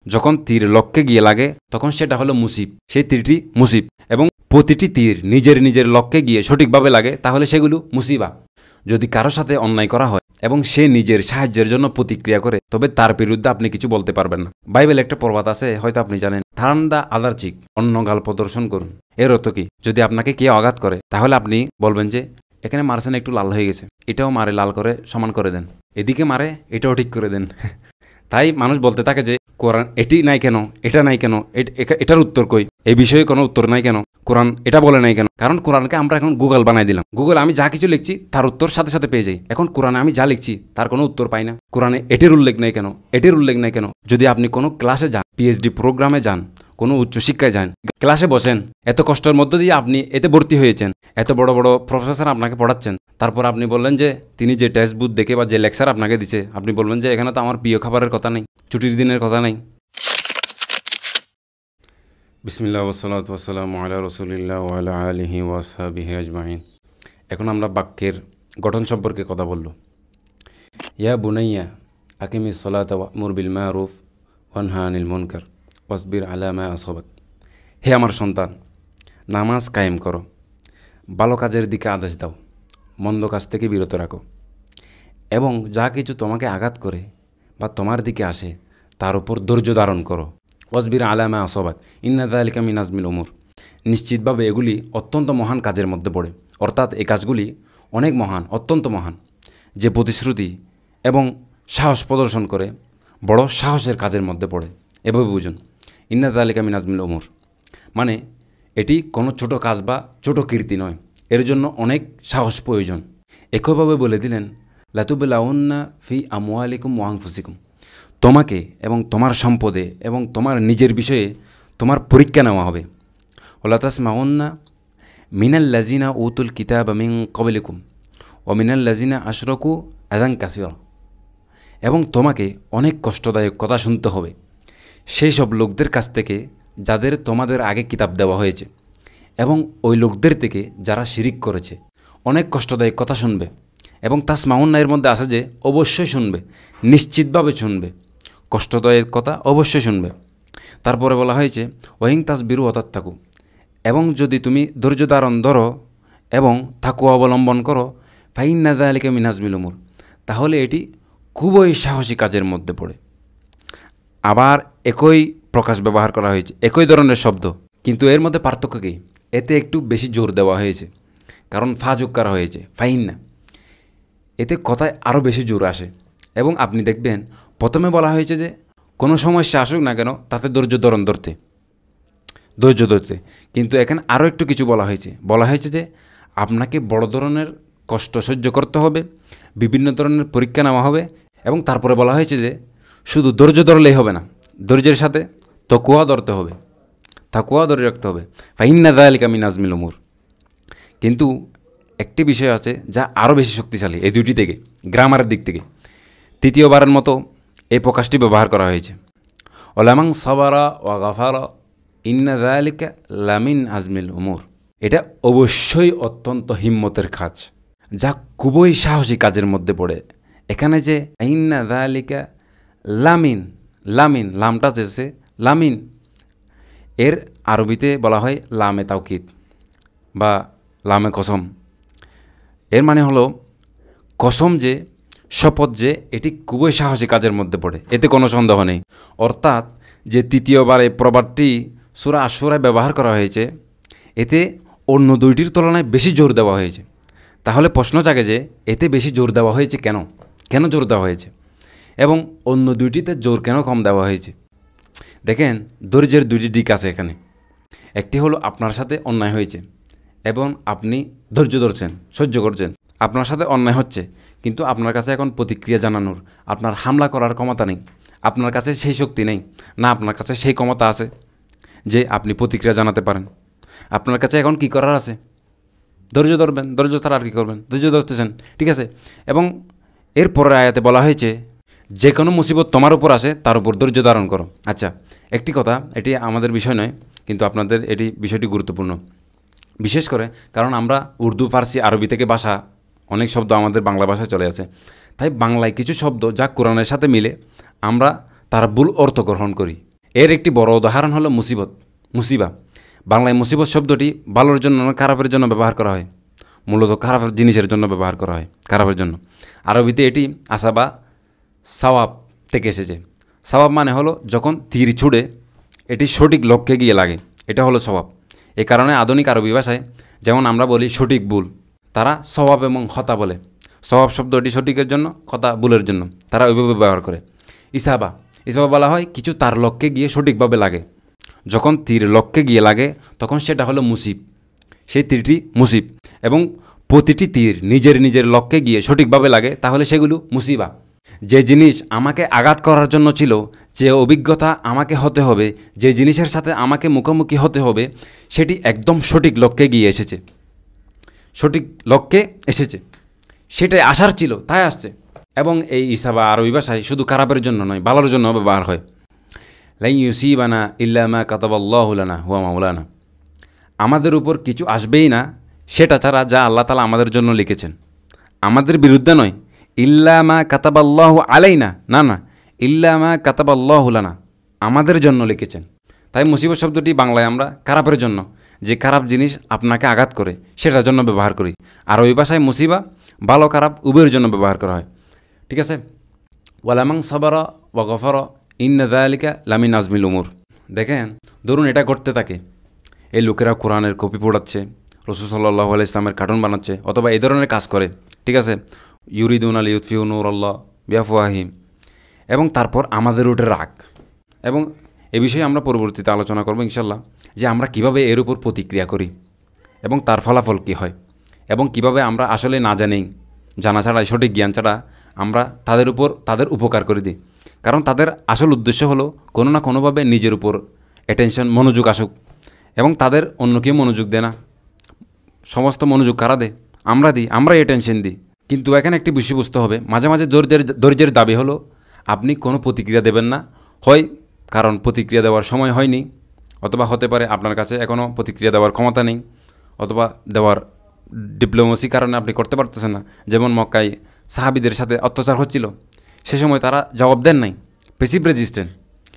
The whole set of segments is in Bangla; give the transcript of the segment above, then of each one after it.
যখন তীর লক্ষ্যে গিয়ে লাগে তখন সেটা হলো মুসিব, সেই তীরটি মুসিব। এবং প্রতিটি তীর নিজের নিজের লক্ষ্যে গিয়ে সঠিকভাবে লাগে তাহলে সেগুলো মুসিবা। যদি কারো সাথে অন্যায় করা হয় এবং সে নিজের সাহায্যের জন্য প্রতিক্রিয়া করে, তবে তার বিরুদ্ধে আপনি কিছু বলতে পারবেন না। বাইবেলে একটা প্রবাদ আছে, হয়তো আপনি জানেন, টার্ন দ্য আদার চিক, অন্য গাল প্রদর্শন করুন। এর অর্থ কি? যদি আপনাকে কেউ আঘাত করে তাহলে আপনি বলবেন যে এখানে মারছেন একটু লাল হয়ে গেছে, এটাও মারে লাল করে সমান করে দেন, এদিকে মারে এটাও ঠিক করে দেন। তাই মানুষ বলতে থাকে যে কোরআন এটি নাই কেন, এটা নাই কেন, এটার উত্তর কই, এই বিষয়ে কোনো উত্তর নাই কেন, কোরআন এটা বলে নাই কেন। কারণ কোরআনকে আমরা এখন গুগল বানাই দিলাম। গুগল আমি যা কিছু লিখছি তার উত্তর সাথে সাথে পেয়ে যাই। এখন কোরআনে আমি যা লিখছি তার কোনো উত্তর পাই না। কোরআনে এটির উল্লেখ নেই কেন, এটির উল্লেখ নেই কেন। যদি আপনি কোনো ক্লাসে যান, পিএইচডি প্রোগ্রামে যান, কোনো উচ্চশিক্ষায় যান, ক্লাসে বসেন, এত কষ্টের মধ্য দিয়ে আপনি এতে ভর্তি হয়েছেন, এত বড় বড় প্রফেসর আপনাকে পড়াচ্ছেন, তারপর আপনি বললেন যে তিনি যে টেক্সট বুক দেখে বা যে লেকচার আপনাকে দিচ্ছে, আপনি বলবেন যে এখানে তো আমার প্রিয় খাবারের কথা নেই, ছুটির দিনের কথা নেই। বিসমিল্লাহ ওয়াসসালাতু ওয়াসসালামু আলা রাসূলিল্লাহ ওয়া আলা আলিহি ওয়া আসহাবিহি আজমাইন। এখন আমরা বাক্যের গঠন সম্পর্কে কথা বলব। ইয়া বুনাইয়া আকিমিস সালাতা ওয়া'মুর বিল মারুফ ওয়ানহা আনিল মুনকার ওয়াসবির আলা মা আসাবাক। হে আমার সন্তান, নামাজ কায়েম করো, ভালো কাজের দিকে আদেশ দাও, মন্দ কাজ থেকে বিরত রাখো, এবং যা কিছু তোমাকে আঘাত করে বা তোমার দিকে আসে তার উপর ধৈর্য ধারণ করো। ওয়াসবির আলা মা আসাবাক ইন্না যালিকা মিন আজমিল উমুর। নিশ্চিতভাবে এগুলি অত্যন্ত মহান কাজের মধ্যে পড়ে, অর্থাৎ এই কাজগুলি অনেক মহান, অত্যন্ত মহান, যে প্রতিশ্রুতি এবং সাহস প্রদর্শন করে বড় সাহসের কাজের মধ্যে পড়ে। এভাবে বুঝুন, ইন্না যালিকা মিন আজমিল উমুর মানে এটি কোনো ছোট কাজ বা ছোট কীর্তি নয়, এর জন্য অনেক সাহস প্রয়োজন। একইভাবে বলে দিলেন লাতুবলাউন্না ফি আমওয়ালিকুম ওয়া আনফুসিকুম, তোমাকে এবং তোমার সম্পদে এবং তোমার নিজের বিষয়ে তোমার পরীক্ষা নেওয়া হবে। ওয়ালা তাসমাউন্না মিনাল্লাযিনা উতুল কিতাবা মিন ক্বাবলিকুম ওয়া মিনাল্লাযিনা আশরাকু আযান কাসীরা, এবং তোমাকে অনেক কষ্টদায়ক কথা শুনতে হবে সেই সব লোকদের কাছ থেকে যাদের তোমাদের আগে কিতাব দেওয়া হয়েছে, এবং ওই লোকদের থেকে যারা শিরিক করেছে। অনেক কষ্টদায়ক কথা শুনবে, এবং তাসমাউন্না এর মধ্যে আছে যে অবশ্যই শুনবে, নিশ্চিতভাবে শুনবে, কষ্টদায়ক কথা অবশ্যই শুনবে। তারপরে বলা হয়েছে ওয়াইন তাসবিরু ওয়া তাত্তাকু, এবং যদি তুমি ধৈর্য ধারণ ধরো এবং তাকওয়া অবলম্বন করো, ফাইন্না যালিকা মিন আজমিল উমুর, তাহলে এটি খুবই সাহসী কাজের মধ্যে পড়ে। আবার একই প্রকাশ ব্যবহার করা হয়েছে, একই ধরনের শব্দ, কিন্তু এর মধ্যে পার্থক্য কী? এতে একটু বেশি জোর দেওয়া হয়েছে, কারণ ফা যোগ করা হয়েছে, ফাইন্না। এতে কথায় আরও বেশি জোর আসে। এবং আপনি দেখবেন প্রথমে বলা হয়েছে যে কোনো সমস্যা আসুক না কেন তাতে ধৈর্য ধরতে, কিন্তু এখানে আরও একটু কিছু বলা হয়েছে যে আপনাকে বড় ধরনের কষ্ট সহ্য করতে হবে, বিভিন্ন ধরনের পরীক্ষা নেওয়া হবে, এবং তারপরে বলা হয়েছে যে শুধু ধৈর্য ধরলেই হবে না, ধৈর্যের সাথে তাকওয়া ধরতে হবে, তাকওয়া ধরে রাখতে হবে। ফাইন্না যালিকা মিন আজমিল উমুর। কিন্তু একটি বিষয় আছে যা আরও বেশি শক্তিশালী এই দুটি থেকে, গ্রামারের দিক থেকে। তৃতীয়বারের মতো এই প্রকাশটি ব্যবহার করা হয়েছে, ওয়ালামান সাবারা ওয়া গাফারা ইন্না যালিকা লামিন আজমিল উমুর। এটা অবশ্যই অত্যন্ত হিম্মতের কাজ, যা খুবই সাহসী কাজের মধ্যে পড়ে। এখানে যে ইন্না যালিকা লামিন, লামটা যেছে লামিন, এর আরবিতে বলা হয় লামে তাওকিদ বা লামে কসম। এর মানে হলো কসম, যে শপথ, যে এটি খুবই সাহসী কাজের মধ্যে পড়ে, এতে কোনো সন্দেহ নেই। অর্থাৎ যে তৃতীয়বার এই প্রবাদটি সূরা আশ-শুরায় ব্যবহার করা হয়েছে, এতে অন্য দুইটির তুলনায় বেশি জোর দেওয়া হয়েছে। তাহলে প্রশ্ন জাগে যে এতে বেশি জোর দেওয়া হয়েছে কেন জোর দেওয়া হয়েছে, এবং অন্য দুইটিতে জোর কেন কম দেওয়া হয়েছে? দেখেন, ধৈর্যের দুইটি দিক আছে এখানে। একটি হলো আপনার সাথে অন্যায় হয়েছে এবং আপনি ধৈর্য ধরছেন, সহ্য করছেন। আপনার সাথে অন্যায় হচ্ছে, কিন্তু আপনার কাছে এখন প্রতিক্রিয়া জানানোর, আপনার হামলা করার ক্ষমতা নেই, আপনার কাছে সেই শক্তি নেই, না আপনার কাছে সেই ক্ষমতা আছে যে আপনি প্রতিক্রিয়া জানাতে পারেন। আপনার কাছে এখন কি করার আছে? ধৈর্য ধরবেন, ধৈর্য ছাড়া আর কী করবেন? ধৈর্য ধরতেছেন, ঠিক আছে। এবং এর পরের আয়াতে বলা হয়েছে যে কোনো মুসিবত তোমার উপর আসে তার উপর ধৈর্য ধারণ করো। আচ্ছা, একটি কথা, এটি আমাদের বিষয় নয়, কিন্তু আপনাদের বিষয়টি গুরুত্বপূর্ণ, বিশেষ করে কারণ আমরা উর্দু, ফার্সি, আরবি থেকে ভাষা, অনেক শব্দ আমাদের বাংলা ভাষায় চলে আসে। তাই বাংলায় কিছু শব্দ যা কোরআনের সাথে মিলে আমরা তার ভুল অর্থ গ্রহণ করি। এর একটি বড় উদাহরণ হলো মুসিবা। বাংলায় মুসিবত শব্দটি ভালোর জন্য না খারাপের জন্য ব্যবহার করা হয়, মূলত খারাপ জিনিসের জন্য ব্যবহার করা হয়, খারাপের জন্য। আরবিতে এটি আসাবা সাওয়াব থেকে এসেছে। সাওয়াব মানে হলো যখন তীর ছুড়ে এটি সঠিক লক্ষ্যে গিয়ে লাগে, এটা হলো সওয়াব। এ কারণে আধুনিক আরবি ভাষায় যেমন আমরা বলি সঠিক ভুল, তারা সওয়াব এবং খতা বলে। সওয়াব শব্দটি সঠিকের জন্য, খতা ভুলের জন্য, তারা ওইভাবে ব্যবহার করে। ইসাবা বলা হয় কিছু তার লক্ষ্যে গিয়ে সঠিকভাবে লাগে। যখন তীর লক্ষ্যে গিয়ে লাগে তখন সেটা হলো মুসিব, সেই তীরটি মুসিব। এবং প্রতিটি তীর নিজের লক্ষ্যে গিয়ে সঠিকভাবে লাগে তাহলে সেগুলো মুসিবা। যে জিনিস আমাকে আঘাত করার জন্য ছিল, যে অভিজ্ঞতা আমাকে হতে হবে, যে জিনিসের সাথে আমাকে মুখোমুখি হতে হবে, সেটি একদম সঠিক লক্ষ্যে গিয়ে এসেছে, সঠিক লক্ষ্যে এসেছে, সেটাই আসার ছিল তাই আসছে। এবং এই ইসাবা আরবি ভাষায় শুধু খারাপের জন্য নয়, ভালোর জন্য ব্যবহার হয়। লাই ইউসিবানা ইল্লা মা কাতাবাল্লাহু লানা হুয়া মাওলানা। আমাদের উপর কিছু আসবেই না সেটা ছাড়া যা আল্লাহ তাআলা আমাদের জন্য লিখেছেন, আমাদের বিরুদ্ধে নয়। ইল্লা মা কাতাবাল্লাহু আলাইনা, না, ইল্লা মা কাতাবাল্লাহু লানা, আমাদের জন্য লিখেছেন। তাই মুসিবত শব্দটি বাংলায় আমরা খারাপের জন্য, যে খারাপ জিনিস আপনাকে আঘাত করে সেটার জন্য ব্যবহার করি। আর ওই ভাষায় মুসিবা ভালো খারাপ উভয়ের জন্য ব্যবহার করা হয়। ঠিক আছে। ওয়ালামাং সাবারা ওয়া গফারা ইন্না যালিকা লামিন আজমিল উমুর। দেখেন, ধরুন এটা করতে থাকে, এই লোকেরা কোরআনের কপি পড়াচ্ছে, রাসূল সাল্লাল্লাহু আলাইহি ইসলামের কার্টুন বানাচ্ছে, অথবা এই ধরনের কাজ করে। ঠিক আছে, ইউরিদুনা লিইউতফিউ নূরাল্লাহ বিআফওয়াহিহিম। এবং তারপর আমাদের ওঠে রাগ। এবং এ বিষয়ে আমরা পরবর্তীতে আলোচনা করব ইনশাল্লাহ, যে আমরা কিভাবে এর উপর প্রতিক্রিয়া করি এবং তার ফলাফল কী হয়, এবং কিভাবে আমরা আসলে না জানা ছাড়া, সঠিক জ্ঞান ছাড়া আমরা তাদের উপর তাদের উপকার করে দিই। কারণ তাদের আসল উদ্দেশ্য হলো কোনো না কোনোভাবে নিজের উপর অ্যাটেনশন, মনোযোগ আসুক, এবং তাদের অন্য কেউ মনোযোগ দেয় না। সমস্ত মনোযোগ কারা দেয়? আমরা দিই, আমরাই অ্যাটেনশন দিই। কিন্তু এখানে একটি বিষয় বুঝতে হবে, মাঝে মাঝে ধৈর্যের দাবি হলো আপনি কোনো প্রতিক্রিয়া দেবেন না, হয় কারণ প্রতিক্রিয়া দেওয়ার সময় হয়নি, অথবা হতে পারে আপনার কাছে এখনও প্রতিক্রিয়া দেওয়ার ক্ষমতা নেই, অথবা দেওয়ার ডিপ্লোমেসি কারণে আপনি করতে পারতেছেন না। যেমন মক্কায় সাহাবীদের সাথে অত্যাচার হচ্ছিল, সে সময় তারা জবাব দেন নাই, প্যাসিভ রেজিস্ট্যান্ট।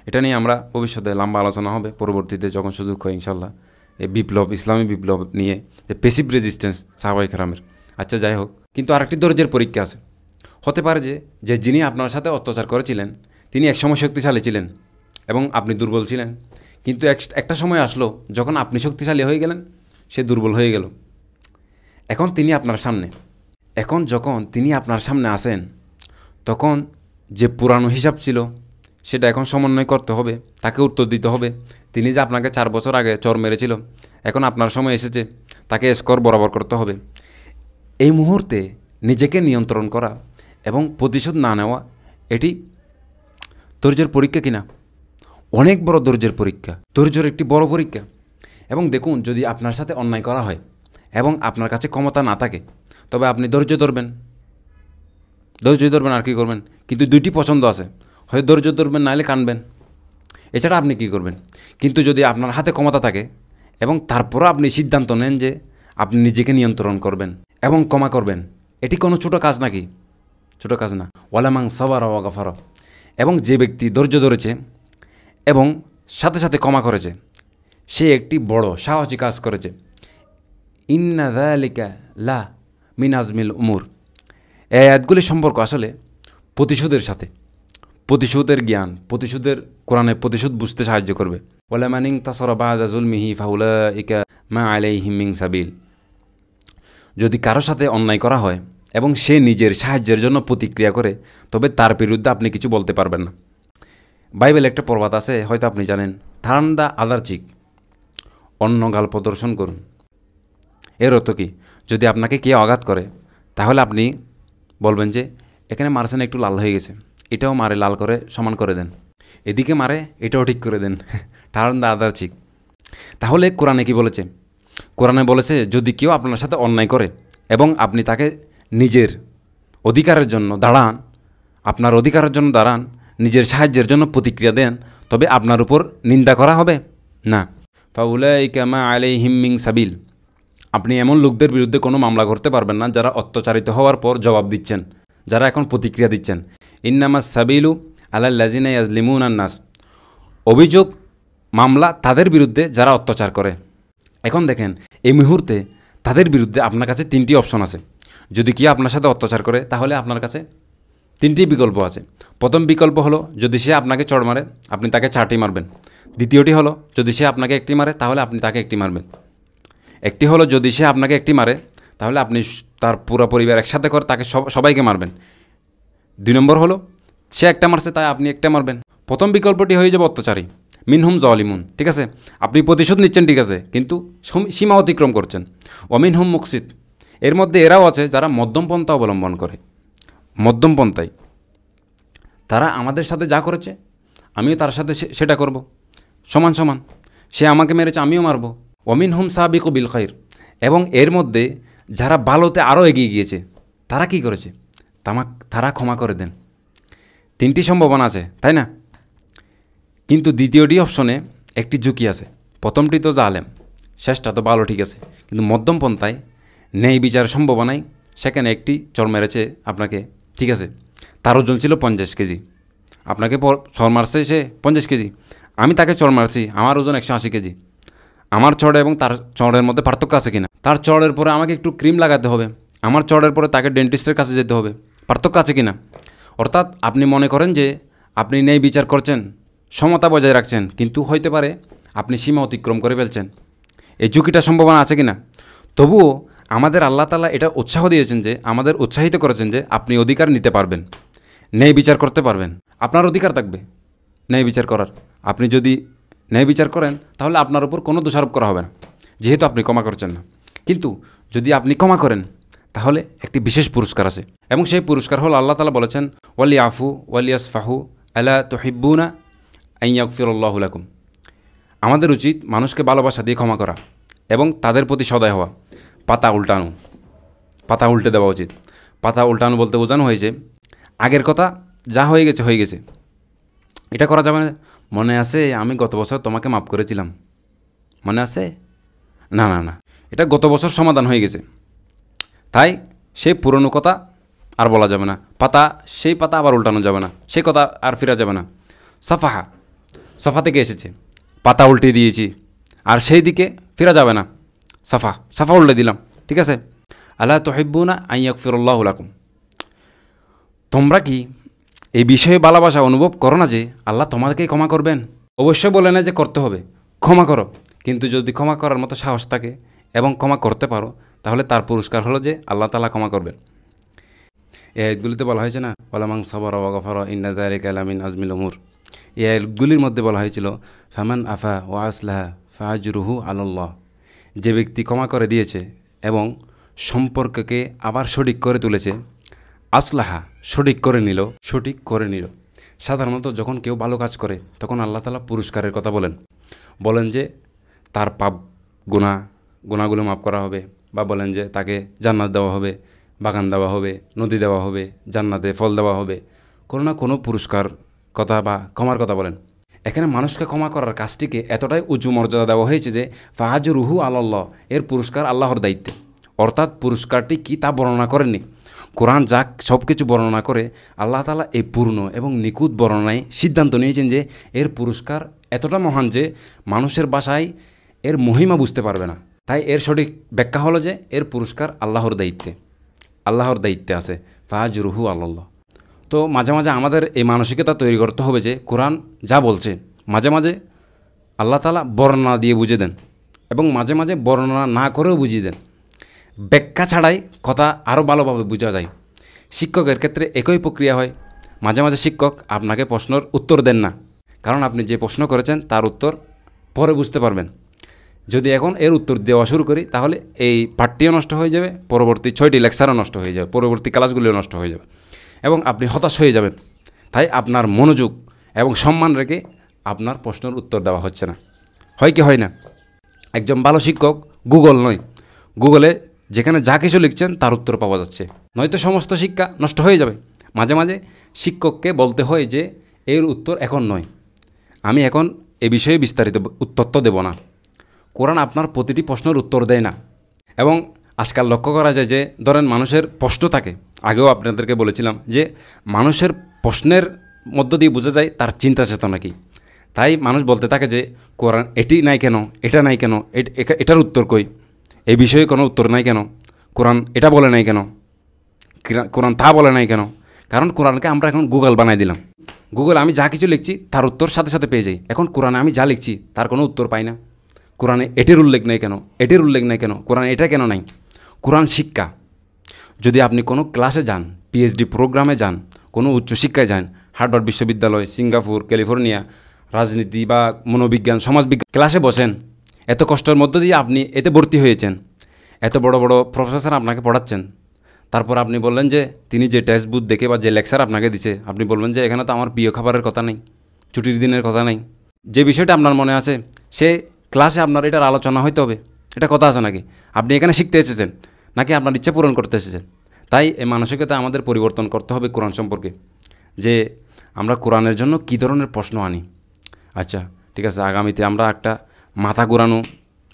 এটা নিয়ে আমরা ভবিষ্যতে লম্বা আলোচনা হবে পরবর্তীতে যখন সুযোগ হয় ইনশাল্লাহ, এই বিপ্লব, ইসলামী বিপ্লব নিয়ে, যে প্যাসিভ রেজিস্ট্যান্স সাহাবায়ে কেরামের। আচ্ছা, যাই হোক, কিন্তু আরেকটি ধৈর্যের পরীক্ষা আছে। হতে পারে যে যিনি আপনার সাথে অত্যাচার করেছিলেন তিনি একসময় শক্তিশালী ছিলেন এবং আপনি দুর্বল ছিলেন, কিন্তু একটা সময় আসলো যখন আপনি শক্তিশালী হয়ে গেলেন, সে দুর্বল হয়ে গেল। এখন যখন তিনি আপনার সামনে আসেন, তখন যে পুরানো হিসাব ছিল সেটা এখন সমন্বয় করতে হবে, তাকে উত্তর দিতে হবে। তিনি যে আপনাকে 4 বছর আগে চর মেরেছিল, এখন আপনার সময় এসেছে তাকে স্কোর বরাবর করতে হবে। এই মুহূর্তে নিজেকে নিয়ন্ত্রণ করা এবং প্রতিশোধ না নেওয়া, এটি ধৈর্যের পরীক্ষা কিনা? অনেক বড় ধৈর্যের পরীক্ষা, ধৈর্যের একটি বড় পরীক্ষা। এবং দেখুন, যদি আপনার সাথে অন্যায় করা হয় এবং আপনার কাছে ক্ষমতা না থাকে, তবে আপনি ধৈর্য ধরবেন আর কী করবেন? কিন্তু দুইটি পছন্দ আছে, হয় ধৈর্য ধরবেন নাহলে কানবেন, এছাড়া আপনি কী করবেন? কিন্তু যদি আপনার হাতে ক্ষমতা থাকে এবং তারপরও আপনি সিদ্ধান্ত নেন যে আপনি নিজেকে নিয়ন্ত্রণ করবেন এবং ক্ষমা করবেন, এটি কোনো ছোটো কাজ নাকি? ছোটো কাজ না। ওয়ালামাং সাবারা ওয়া গফারা। এবং যে ব্যক্তি ধৈর্য ধরেছে এবং সাথে সাথে ক্ষমা করেছে, সে একটি বড় সাহসী কাজ করেছে। ইন্না যালিকা লা মিন আজমিল উমুর। এই আয়াতগুলির সম্পর্ক আসলে প্রতিশোধের সাথে, প্রতিশোধের জ্ঞান, কোরআনে প্রতিশোধ বুঝতে সাহায্য করবে। ওয়ালা মান ইনতাসারা বা'দা যুলমিহি ফাউলাইকা মা আলাইহিম মিন সাবিল। যদি কারোর সাথে অন্যায় করা হয় এবং সে নিজের সাহায্যের জন্য প্রতিক্রিয়া করে, তবে তার বিরুদ্ধে আপনি কিছু বলতে পারবেন না। বাইবেলে একটা প্রবাদ আছে, হয়তো আপনি জানেন, টার্ন দ্য আদার চিক, অন্য গাল প্রদর্শন করুন। এর অর্থ কি? যদি আপনাকে কেউ আঘাত করে, তাহলে আপনি বলবেন যে এখানে মারছেন, একটু লাল হয়ে গেছে, এটাও মারে, লাল করে সমান করে দেন, এদিকে মারে, এটাও ঠিক করে দেন, টার্ন দ্য আদার চিক। তাহলে কোরআনে কি বলেছে? কোরআনে বলেছে, যদি কেউ আপনার সাথে অন্যায় করে এবং আপনি তাকে নিজের অধিকারের জন্য দাঁড়ান, আপনার অধিকারের জন্য দাঁড়ান, নিজের সাহায্যের জন্য প্রতিক্রিয়া দেন, তবে আপনার উপর নিন্দা করা হবে না। ফাউলাইকা মা আলাইহিম মিন সাবিল। আপনি এমন লোকদের বিরুদ্ধে কোনো মামলা করতে পারবেন না যারা অত্যাচারিত হওয়ার পর জবাব দিচ্ছেন, যারা এখন প্রতিক্রিয়া দিচ্ছেন। ইন্নামাস সাবিলু আলাল্লাযিনা ইয়াজলিমুনান নাস। অভিযোগ মামলা তাদের বিরুদ্ধে যারা অত্যাচার করে। এখন দেখেন এই মুহূর্তে তাদের বিরুদ্ধে আপনার কাছে 3টি অপশন আছে। যদি কেউ আপনার সাথে অত্যাচার করে তাহলে আপনার কাছে 3টি বিকল্প আছে। প্রথম বিকল্প হলো যদি সে আপনাকে চড় মারে আপনি তাকে 4টি মারবেন। দ্বিতীয়টি হলো যদি সে আপনাকে 1টি মারে তাহলে আপনি তাকে 1টি মারবেন। একটি হলো যদি সে আপনাকে 1টি মারে তাহলে আপনি তার পুরো পরিবার একসাথে করে তাকে সবাইকে মারবেন। 2 নম্বর হলো সে 1টা মারছে তাই আপনি 1টা মারবেন। প্রথম বিকল্পটি হয়ে যাবে অত্যাচারী, মিনহুম জলিমুন, ঠিক আছে, আপনি প্রতিশোধ নিচ্ছেন, ঠিক আছে, কিন্তু সীমা অতিক্রম করছেন। অমিনহুম মুকসিদ, এর মধ্যে এরাও আছে যারা মধ্যম পন্থা অবলম্বন করে। মধ্যম পন্থায় তারা আমাদের সাথে যা করেছে আমিও তার সাথে সেটা করব, সমান সমান। সে আমাকে মেরেছে আমিও মারব। অমিনহুম সাবিকু বিল খাইর, এবং এর মধ্যে যারা ভালোতে আরও এগিয়ে গিয়েছে তারা কি করেছে তারা ক্ষমা করে দেন। 3টি সম্ভাবনা আছে, তাই না? কিন্তু দ্বিতীয়টি অপশনে একটি ঝুঁকি আছে। প্রথমটি তো জালেম, শেষটা তো ভালো, ঠিক আছে, কিন্তু মধ্যম পন্থায় ন্যায় বিচার সম্ভাবনায় সেখানে একটি চর মেরেছে আপনাকে, ঠিক আছে, তার ওজন ছিল 50 কেজি, আপনাকে চর মারছে সে 50 কেজি, আমি তাকে চর মারছি, আমার ওজন 180 কেজি। আমার চড় এবং তার চড়ের মধ্যে পার্থক্য আছে কিনা? তার চড়ের পরে আমাকে একটু ক্রিম লাগাতে হবে, আমার চড়ের পরে তাকে ডেন্টিস্টের কাছে যেতে হবে, পার্থক্য আছে কিনা? অর্থাৎ আপনি মনে করেন যে আপনি ন্যায় বিচার করছেন, সমতা বজায় রাখছেন, কিন্তু হইতে পারে আপনি সীমা অতিক্রম করে ফেলছেন। এই ঝুঁকিটা সম্ভাবনা আছে কিনা? তবুও আমাদের আল্লাহ তাআলা এটা উৎসাহ দিয়েছেন যে, আমাদের উৎসাহিত করেছেন যে আপনি অধিকার নিতে পারবেন, ন্যায় বিচার করতে পারবেন, আপনার অধিকার থাকবে ন্যায় বিচার করার। আপনি যদি ন্যায় বিচার করেন তাহলে আপনার উপর কোনো দোষারোপ করা হবে না, যেহেতু আপনি ক্ষমা করছেন না। কিন্তু যদি আপনি ক্ষমা করেন তাহলে একটি বিশেষ পুরস্কার আছে, এবং সেই পুরস্কার হল আল্লাহ তাআলা বলেছেন ওয়ালি আফু ওয়ালি আসফাহু আলা তুহিব্বুনা আন ইয়াগফিরাল্লাহু লাকুম। আমাদের উচিত মানুষকে ভালোবাসা দিয়ে ক্ষমা করা এবং তাদের প্রতি সদয় হওয়া। পাতা উল্টানো, পাতা উল্টে দেওয়া উচিত। পাতা উল্টানো বলতে বোঝানো হয়েছে আগের কথা যা হয়ে গেছে হয়ে গেছে, এটা করা যাবে না। মনে আছে আমি গত বছর তোমাকে মাফ করেছিলাম, মনে আছে? না না না, এটা গত বছর সমাধান হয়ে গেছে, তাই সেই পুরনো কথা আর বলা যাবে না। সেই পাতা আবার উল্টানো যাবে না, সেই কথা আর ফেরা যাবে না। সাফাহা, সাফা থেকে এসেছে, পাতা উল্টে দিয়েছি আর সেই দিকে ফেরা যাবে না। সাফা উল্টে দিলাম, ঠিক আছে। আল্লাহ তুহিব্বুনা আন ইয়াগফিরাল্লাহু লাকুম। তোমরা কি এই বিষয়ে ভালোবাসা অনুভব করো না যে আল্লাহ তোমাদেরকেই ক্ষমা করবেন? অবশ্যই বলে না যে করতে হবে, ক্ষমা করো, কিন্তু যদি ক্ষমা করার মতো সাহস থাকে এবং ক্ষমা করতে পারো তাহলে তার পুরস্কার হলো যে আল্লাহ তাআলা ক্ষমা করবেন। এই আয়াতগুলিতে বলা হয়েছে না ওয়ালামান সাবারা ওয়া গাফারা ইন্না যালিকা লামিন আজমিল উমুর। এই আয়াতগুলির মধ্যে বলা হয়েছিল ফামান আফা ওয়া আসলাহা ফাআজরুহু আলাল্লাহ। যে ব্যক্তি ক্ষমা করে দিয়েছে এবং সম্পর্ককে আবার সঠিক করে তুলেছে, আসলাহা সঠিক করে নিল। সাধারণত যখন কেউ ভালো কাজ করে তখন আল্লাহ তাআলা পুরস্কারের কথা বলেন যে তার পাপ গুনাহগুলো মাফ করা হবে, বা বলেন যে তাকে জান্নাত দেওয়া হবে, বাগান দেওয়া হবে, নদী দেওয়া হবে, জান্নাতে ফল দেওয়া হবে, কোনো না কোনো পুরস্কার কথা বা ক্ষমার কথা বলেন। এখানে মানুষকে ক্ষমা করার কাজটিকে এতটাই উঁচু মর্যাদা দেওয়া হয়েছে যে ফাআজরুহু আলাল্লাহ, এর পুরস্কার আল্লাহর দায়িত্বে। অর্থাৎ পুরস্কারটি কি তা বর্ণনা করেননি। কোরআন যা সব কিছু বর্ণনা করে আল্লাহ তাআলা এই পূর্ণ এবং নিখুঁত বর্ণনায় সিদ্ধান্ত নিয়েছেন যে এর পুরস্কার এতটা মহান যে মানুষের ভাষায় এর মহিমা বুঝতে পারবে না। তাই এর সঠিক ব্যাখ্যা হলো যে এর পুরস্কার আল্লাহর দায়িত্বে আছে, ফাআজরুহু আলাল্লাহ। তো মাঝে মাঝে আমাদের এই মানসিকতা তৈরি করতে হবে যে কোরআন যা বলছে মাঝে মাঝে আল্লাহ তাআলা বর্ণনা দিয়ে বুঝিয়ে দেন এবং মাঝে মাঝে বর্ণনা না করেও বুঝিয়ে দেন। ব্যাখ্যা ছাড়াই কথা আরও ভালোভাবে বোঝা যায়। শিক্ষকের ক্ষেত্রে একই প্রক্রিয়া হয়। মাঝে মাঝে শিক্ষক আপনাকে প্রশ্নের উত্তর দেন না, কারণ আপনি যে প্রশ্ন করেছেন তার উত্তর পরে বুঝতে পারবেন। যদি এখন এর উত্তর দেওয়া শুরু করি তাহলে এই পাঠটিও নষ্ট হয়ে যাবে, পরবর্তী 6টি লেকচারও নষ্ট হয়ে যাবে, পরবর্তী ক্লাসগুলিও নষ্ট হয়ে যাবে এবং আপনি হতাশ হয়ে যাবেন। তাই আপনার মনোযোগ এবং সম্মান রেখে আপনার প্রশ্নের উত্তর দেওয়া হচ্ছে না। হয় কি হয় না? একজন ভালো শিক্ষক গুগল নয়, গুগলে যেখানে যা কিছু লিখছেন তার উত্তর পাওয়া যাচ্ছে, নয়তো সমস্ত শিক্ষা নষ্ট হয়ে যাবে। মাঝে মাঝে শিক্ষককে বলতে হয় যে এর উত্তর এখন নয়, আমি এখন এ বিষয়ে বিস্তারিত তথ্য দেব না। কোরআন আপনার প্রতিটি প্রশ্নের উত্তর দেয় না। এবং আজকাল লক্ষ্য করা যায় যে ধরেন মানুষের প্রশ্ন থাকে, আগেও আপনাদেরকে বলেছিলাম যে মানুষের প্রশ্নের মধ্য দিয়ে বোঝা যায় তার চিন্তা চেতনা কী, তাই মানুষ বলতে থাকে যে কোরআন এটি নাই কেন, এটা নাই কেন, এটার উত্তর কই, এই বিষয়ে কোনো উত্তর নাই কেন, কোরআন এটা বলে নাই কেন, কোরআন তা বলে নাই কেন। কারণ কোরআনকে আমরা এখন গুগল বানাই দিলাম। গুগল আমি যা কিছু লিখছি তার উত্তর সাথে সাথে পেয়ে যাই। এখন কোরআনে আমি যা লিখছি তার কোনো উত্তর পাই না। কোরআনে এটির উল্লেখ নেই কেন, এটির উল্লেখ নেই কেন, কোরআন এটা কেন নাই। কোরআন শিক্ষা। যদি আপনি কোনো ক্লাসে যান, পিএইচডি প্রোগ্রামে যান, কোনো উচ্চশিক্ষায় যান, হার্ভার্ড বিশ্ববিদ্যালয়, সিঙ্গাপুর, ক্যালিফোর্নিয়া, রাজনীতি বা মনোবিজ্ঞান, সমাজবিজ্ঞান ক্লাসে বসেন, এত কষ্টের মধ্য দিয়ে আপনি এতে ভর্তি হয়েছেন, এত বড় বড় প্রফেসর আপনাকে পড়াচ্ছেন, তারপর আপনি বললেন যে তিনি যে টেক্সট বুক দেখে বা যে লেকচার আপনাকে দিচ্ছে, আপনি বলবেন যে এখানে তো আমার প্রিয় খাবারের কথা নেই, ছুটির দিনের কথা নেই। যে বিষয়টা আপনার মনে আছে সে ক্লাসে আপনার এটার আলোচনা হইতে হবে, এটা কথা আছে নাকি? আপনি এখানে শিখতে এসেছেন নাকি আপনার ইচ্ছা পূরণ করতে এসেছেন? তাই এই মানসিকতা আমাদের পরিবর্তন করতে হবে কোরআন সম্পর্কে, যে আমরা কোরআনের জন্য কী ধরনের প্রশ্ন আনি। আচ্ছা ঠিক আছে, আগামীতে আমরা একটা মাথা ঘুরানো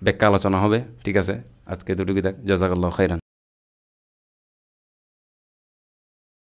ব্যাখ্যা আলোচনা হবে। ঠিক আছে, আজকে দুটুকু থাক। জাযাকাল্লাহু খাইরান।